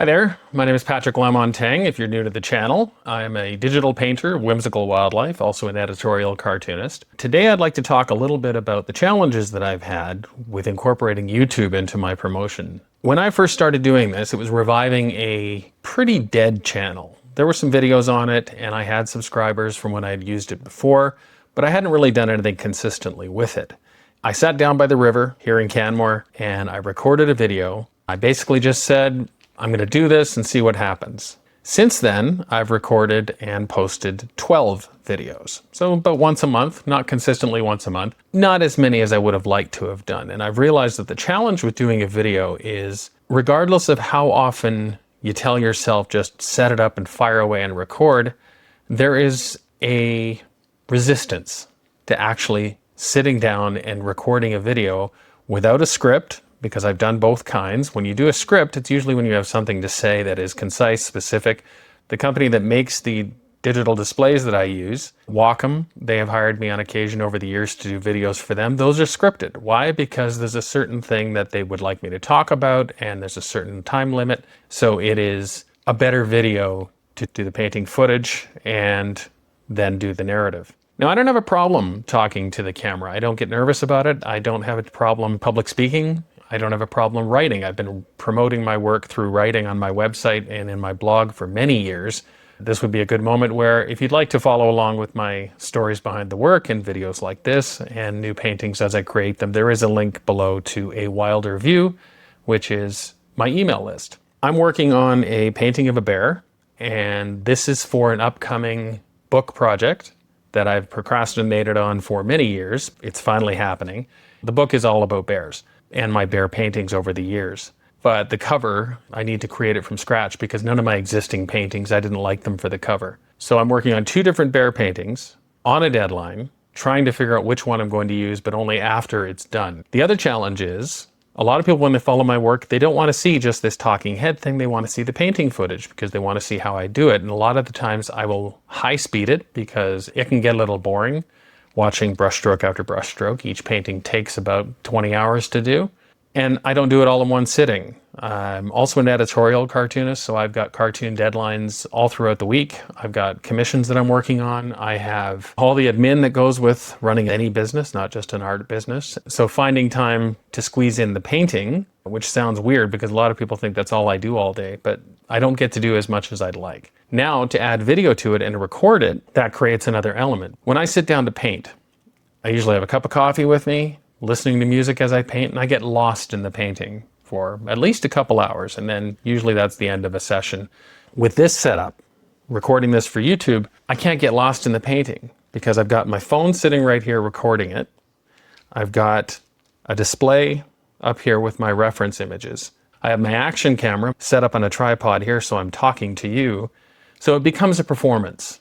Hi there, my name is Patrick Lamontang. If you're new to the channel, I am a digital painter, whimsical wildlife, also an editorial cartoonist. Today I'd like to talk a little bit about the challenges that I've had with incorporating YouTube into my promotion. When I first started doing this, it was reviving a pretty dead channel. There were some videos on it and I had subscribers from when I had used it before, but I hadn't really done anything consistently with it. I sat down by the river here in Canmore and I recorded a video. I basically just said, I'm going to do this and see what happens. Since then, I've recorded and posted 12 videos. So about once a month, not consistently once a month, not as many as I would have liked to have done. And I've realized that the challenge with doing a video is, regardless of how often you tell yourself just set it up and fire away and record, there is a resistance to actually sitting down and recording a video without a script, because I've done both kinds. When you do a script, it's usually when you have something to say that is concise, specific. The company that makes the digital displays that I use, Wacom, they have hired me on occasion over the years to do videos for them. Those are scripted. Why? Because there's a certain thing that they would like me to talk about and there's a certain time limit. So it is a better video to do the painting footage and then do the narrative. Now, I don't have a problem talking to the camera. I don't get nervous about it. I don't have a problem public speaking. I don't have a problem writing. I've been promoting my work through writing on my website and in my blog for many years. This would be a good moment where, if you'd like to follow along with my stories behind the work and videos like this and new paintings as I create them, there is a link below to a wilder view, which is my email list. I'm working on a painting of a bear, and this is for an upcoming book project that I've procrastinated on for many years. It's finally happening. The book is all about bears and my bear paintings over the years. But the cover, I need to create it from scratch because none of my existing paintings, I didn't like them for the cover. So I'm working on 2 different bear paintings on a deadline, trying to figure out which one I'm going to use, but only after it's done. The other challenge is, a lot of people, when they follow my work, they don't want to see just this talking head thing. They want to see the painting footage because they want to see how I do it. And a lot of the times I will high speed it because it can get a little boring watching brushstroke after brushstroke. Each painting takes about 20 hours to do. And I don't do it all in one sitting. I'm also an editorial cartoonist, so I've got cartoon deadlines all throughout the week. I've got commissions that I'm working on. I have all the admin that goes with running any business, not just an art business. So finding time to squeeze in the painting, which sounds weird because a lot of people think that's all I do all day, but I don't get to do as much as I'd like. Now, to add video to it and to record it, that creates another element. When I sit down to paint, I usually have a cup of coffee with me, listening to music as I paint, and I get lost in the painting for at least a couple hours, and then usually that's the end of a session. With this setup, recording this for YouTube, I can't get lost in the painting because I've got my phone sitting right here recording it. I've got a display up here with my reference images. I have my action camera set up on a tripod here, so I'm talking to you. So it becomes a performance.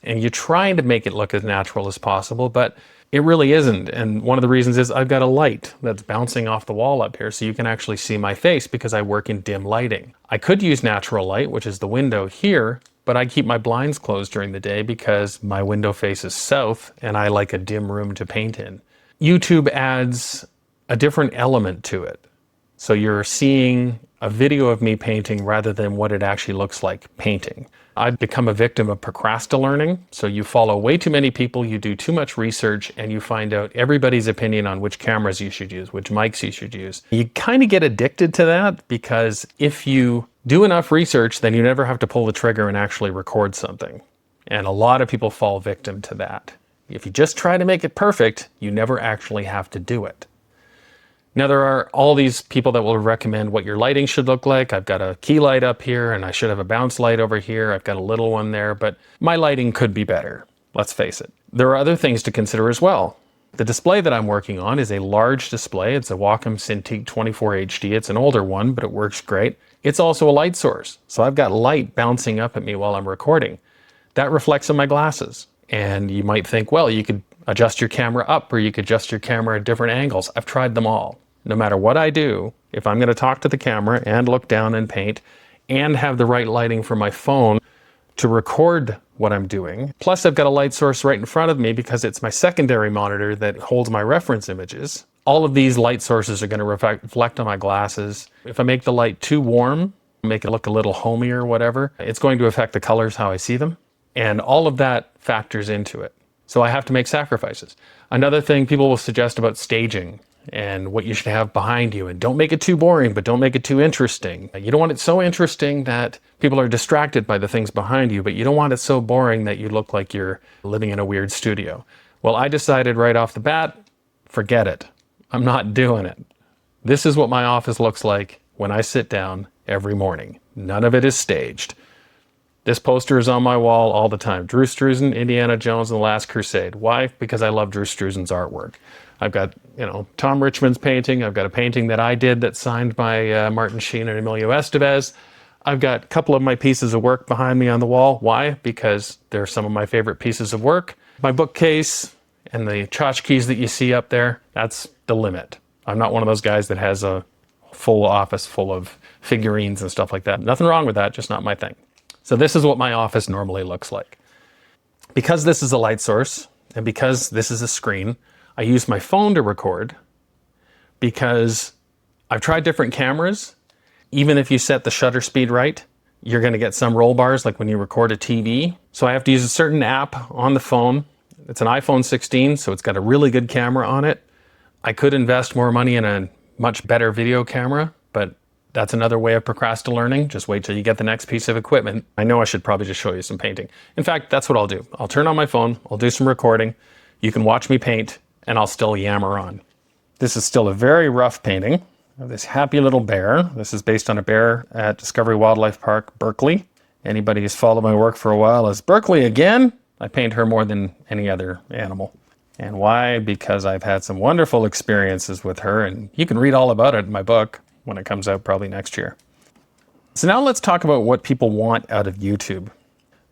And you're trying to make it look as natural as possible, but it really isn't. And one of the reasons is I've got a light that's bouncing off the wall up here so you can actually see my face because I work in dim lighting. I could use natural light, which is the window here, but I keep my blinds closed during the day because my window faces south and I like a dim room to paint in. YouTube adds a different element to it. So you're seeing a video of me painting rather than what it actually looks like painting. I've become a victim of procrastinating. So you follow way too many people, you do too much research, and you find out everybody's opinion on which cameras you should use, which mics you should use. You kind of get addicted to that because if you do enough research, then you never have to pull the trigger and actually record something. And a lot of people fall victim to that. If you just try to make it perfect, you never actually have to do it. Now, there are all these people that will recommend what your lighting should look like. I've got a key light up here and I should have a bounce light over here. I've got a little one there, but my lighting could be better. Let's face it. There are other things to consider as well. The display that I'm working on is a large display. It's a Wacom Cintiq 24 HD. It's an older one, but it works great. It's also a light source. So I've got light bouncing up at me while I'm recording. That reflects on my glasses. And you might think, well, you could adjust your camera up or you could adjust your camera at different angles. I've tried them all. No matter what I do, if I'm going to talk to the camera and look down and paint and have the right lighting for my phone to record what I'm doing, plus I've got a light source right in front of me because it's my secondary monitor that holds my reference images, all of these light sources are going to reflect on my glasses. If I make the light too warm, make it look a little homey or whatever. It's going to affect the colors, how I see them. And all of that factors into it. So I have to make sacrifices. Another thing people will suggest about staging and what you should have behind you. And don't make it too boring, but don't make it too interesting. You don't want it so interesting that people are distracted by the things behind you, but you don't want it so boring that you look like you're living in a weird studio. Well, I decided right off the bat, forget it. I'm not doing it. This is what my office looks like when I sit down every morning. None of it is staged. This poster is on my wall all the time. Drew Struzan, Indiana Jones and the Last Crusade. Why? Because I love Drew Struzan's artwork. I've got, Tom Richmond's painting. I've got a painting that I did that's signed by Martin Sheen and Emilio Estevez. I've got a couple of my pieces of work behind me on the wall. Why? Because they're some of my favorite pieces of work. My bookcase and the tchotchkes that you see up there, that's the limit. I'm not one of those guys that has a full office full of figurines and stuff like that. Nothing wrong with that, just not my thing. So this is what my office normally looks like. Because this is a light source and because this is a screen, I use my phone to record because I've tried different cameras. Even if you set the shutter speed right, you're going to get some roll bars like when you record a TV. So I have to use a certain app on the phone. It's an iPhone 16, so it's got a really good camera on it. I could invest more money in a much better video camera, but that's another way of procrastinating. Just wait till you get the next piece of equipment. I know I should probably just show you some painting. In fact, that's what I'll do. I'll turn on my phone, I'll do some recording. You can watch me paint, and I'll still yammer on. This is still a very rough painting of this happy little bear. This is based on a bear at Discovery Wildlife Park, Berkeley. Anybody who's followed my work for a while is Berkeley again. I paint her more than any other animal. And why? Because I've had some wonderful experiences with her, and you can read all about it in my book when it comes out probably next year. So now let's talk about what people want out of YouTube.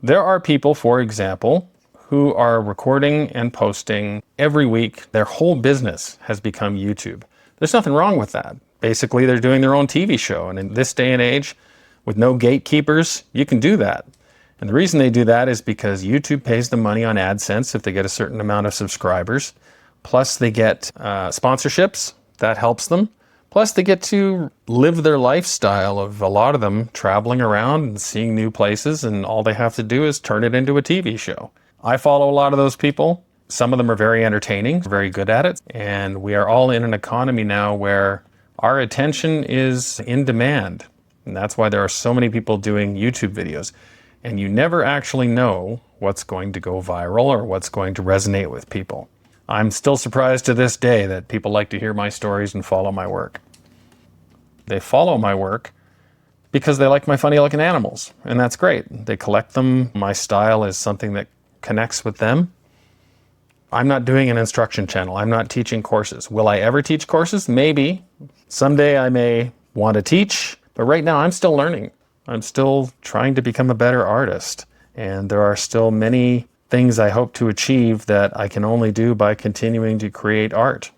There are people, for example, who are recording and posting every week. Their whole business has become YouTube. There's nothing wrong with that. Basically, they're doing their own TV show. And in this day and age, with no gatekeepers, you can do that. And the reason they do that is because YouTube pays them money on AdSense if they get a certain amount of subscribers. Plus, they get sponsorships. That helps them. Plus, they get to live their lifestyle of a lot of them traveling around and seeing new places, and all they have to do is turn it into a TV show. I follow a lot of those people. Some of them are very entertaining, very good at it, and we are all in an economy now where our attention is in demand. And that's why there are so many people doing YouTube videos. And you never actually know what's going to go viral or what's going to resonate with people. I'm still surprised to this day that people like to hear my stories and follow my work. They follow my work because they like my funny-looking animals, and that's great. They collect them. My style is something that connects with them. I'm not doing an instruction channel. I'm not teaching courses. Will I ever teach courses? Maybe. Someday I may want to teach, but right now I'm still learning. I'm still trying to become a better artist, and there are still many things I hope to achieve that I can only do by continuing to create art.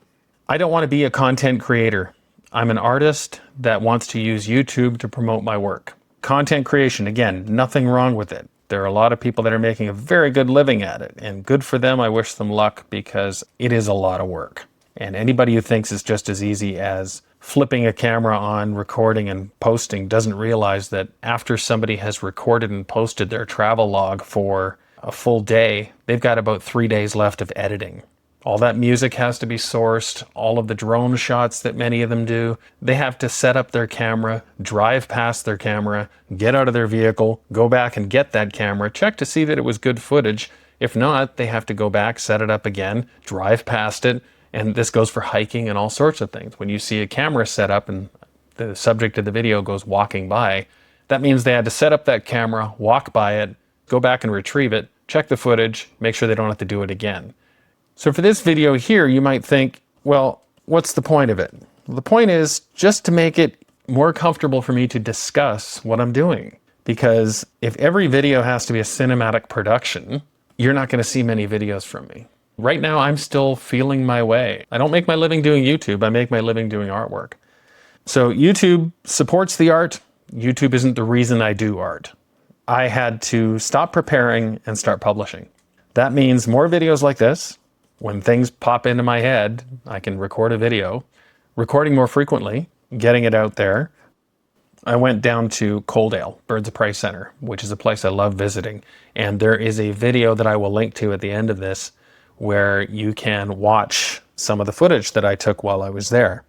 I don't want to be a content creator. I'm an artist that wants to use YouTube to promote my work. Content creation, again, nothing wrong with it. There are a lot of people that are making a very good living at it, and good for them. I wish them luck because it is a lot of work. And anybody who thinks it's just as easy as flipping a camera on, recording and posting doesn't realize that after somebody has recorded and posted their travel log for a full day, they've got about 3 days left of editing. All that music has to be sourced, all of the drone shots that many of them do. They have to set up their camera, drive past their camera, get out of their vehicle, go back and get that camera, check to see that it was good footage. If not, they have to go back, set it up again, drive past it, and this goes for hiking and all sorts of things. When you see a camera set up and the subject of the video goes walking by, that means they had to set up that camera, walk by it, go back and retrieve it, check the footage, make sure they don't have to do it again. So for this video here, you might think, well, what's the point of it? Well, the point is just to make it more comfortable for me to discuss what I'm doing. Because if every video has to be a cinematic production, you're not going to see many videos from me. Right now, I'm still feeling my way. I don't make my living doing YouTube. I make my living doing artwork. So YouTube supports the art. YouTube isn't the reason I do art. I had to stop preparing and start publishing. That means more videos like this. When things pop into my head, I can record a video, recording more frequently, getting it out there. I went down to Coaldale, Birds of Prey Center, which is a place I love visiting. And there is a video that I will link to at the end of this where you can watch some of the footage that I took while I was there.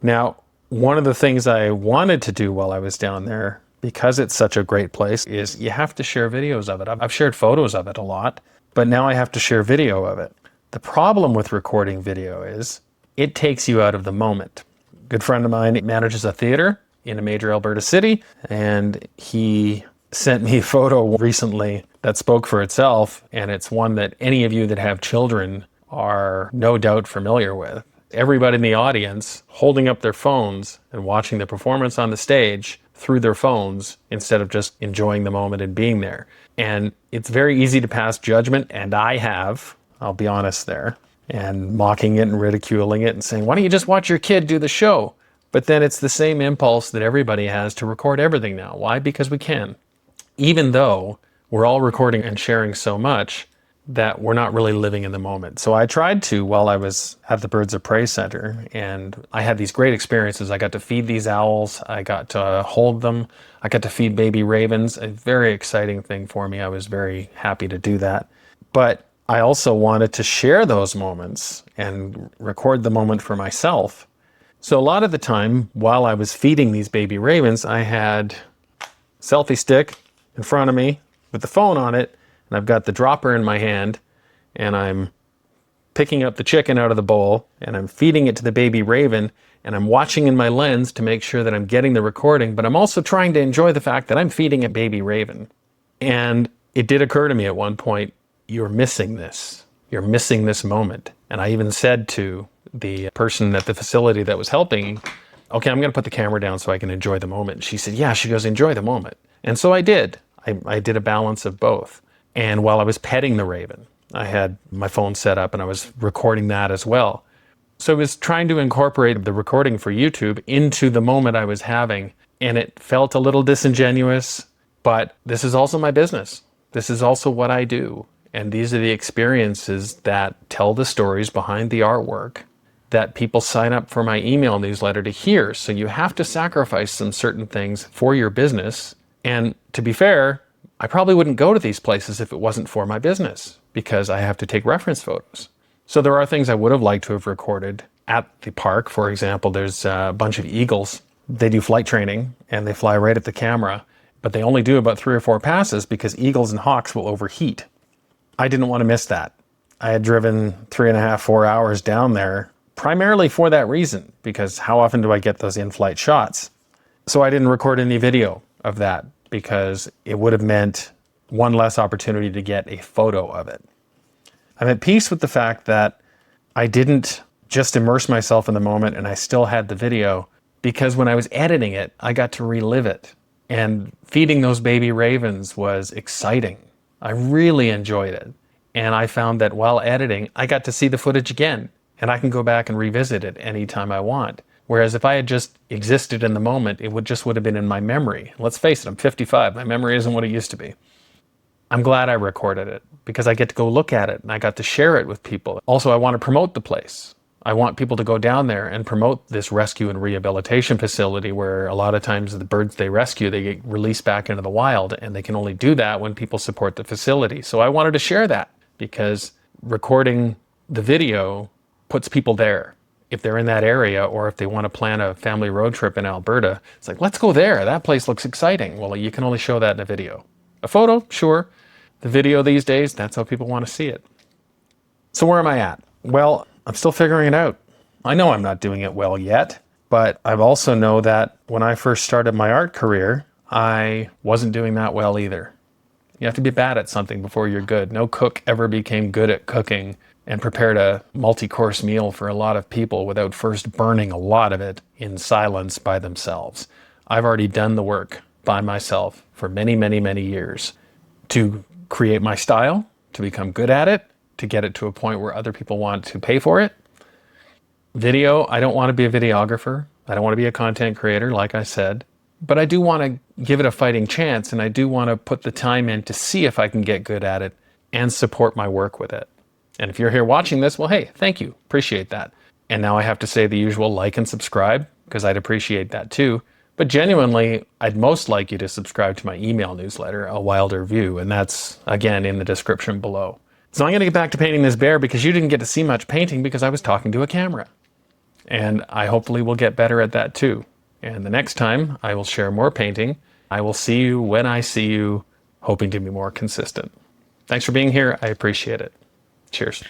Now, one of the things I wanted to do while I was down there, because it's such a great place, is you have to share videos of it. I've shared photos of it a lot, but now I have to share video of it. The problem with recording video is it takes you out of the moment. A good friend of mine manages a theater in a major Alberta city, and he sent me a photo recently that spoke for itself, and it's one that any of you that have children are no doubt familiar with. Everybody in the audience holding up their phones and watching the performance on the stage through their phones instead of just enjoying the moment and being there. And it's very easy to pass judgment, and I have, I'll be honest there, and mocking it and ridiculing it and saying, why don't you just watch your kid do the show? But then it's the same impulse that everybody has to record everything now. Why? Because we can. Even though we're all recording and sharing so much that we're not really living in the moment. So I tried to while I was at the Birds of Prey Center, and I had these great experiences. I got to feed these owls. I got to hold them. I got to feed baby ravens, a very exciting thing for me. I was very happy to do that. But I also wanted to share those moments and record the moment for myself. So a lot of the time while I was feeding these baby ravens, I had a selfie stick in front of me with the phone on it, and I've got the dropper in my hand, and I'm picking up the chicken out of the bowl, and I'm feeding it to the baby raven, and I'm watching in my lens to make sure that I'm getting the recording, but I'm also trying to enjoy the fact that I'm feeding a baby raven. And it did occur to me at one point, you're missing this. You're missing this moment. And I even said to the person at the facility that was helping, okay, I'm going to put the camera down so I can enjoy the moment. She said, yeah, she goes, enjoy the moment. And so I did. I did a balance of both. And while I was petting the raven, I had my phone set up and I was recording that as well. So I was trying to incorporate the recording for YouTube into the moment I was having, and it felt a little disingenuous, but this is also my business. This is also what I do. And these are the experiences that tell the stories behind the artwork that people sign up for my email newsletter to hear. So you have to sacrifice some certain things for your business. And to be fair, I probably wouldn't go to these places if it wasn't for my business, because I have to take reference photos. So there are things I would have liked to have recorded at the park. For example, there's a bunch of eagles. They do flight training and they fly right at the camera, but they only do about 3 or 4 passes because eagles and hawks will overheat. I didn't want to miss that. I had driven 3.5, 4 hours down there primarily for that reason, because how often do I get those in-flight shots? So I didn't record any video of that because it would have meant one less opportunity to get a photo of it. I'm at peace with the fact that I didn't just immerse myself in the moment and I still had the video, because when I was editing it, I got to relive it. And feeding those baby ravens was exciting. I really enjoyed it. And I found that while editing, I got to see the footage again, and I can go back and revisit it anytime I want. Whereas if I had just existed in the moment, it would have been in my memory. Let's face it, I'm 55. My memory isn't what it used to be. I'm glad I recorded it because I get to go look at it and I got to share it with people. Also, I want to promote the place. I want people to go down there and promote this rescue and rehabilitation facility where a lot of times the birds they rescue, they get released back into the wild, and they can only do that when people support the facility. So I wanted to share that because recording the video puts people there. If they're in that area, or if they want to plan a family road trip in Alberta, it's like, let's go there. That place looks exciting. Well, you can only show that in a video. A photo, sure. The video these days, that's how people want to see it. So where am I at? Well, I'm still figuring it out. I know I'm not doing it well yet, but I also know that when I first started my art career, I wasn't doing that well either. You have to be bad at something before you're good. No cook ever became good at cooking and prepared a multi-course meal for a lot of people without first burning a lot of it in silence by themselves. I've already done the work by myself for many, many, many years to create my style, to become good at it, to get it to a point where other people want to pay for it. Video, I don't want to be a videographer. I don't want to be a content creator, like I said, but I do want to give it a fighting chance, and I do want to put the time in to see if I can get good at it and support my work with it. And if you're here watching this, well, hey, thank you. Appreciate that. And now I have to say the usual like and subscribe, because I'd appreciate that too. But genuinely, I'd most like you to subscribe to my email newsletter, A Wilder View, and that's, again, in the description below. So I'm going to get back to painting this bear because you didn't get to see much painting because I was talking to a camera. And I hopefully will get better at that too. And the next time I will share more painting. I will see you when I see you, hoping to be more consistent. Thanks for being here. I appreciate it. Cheers.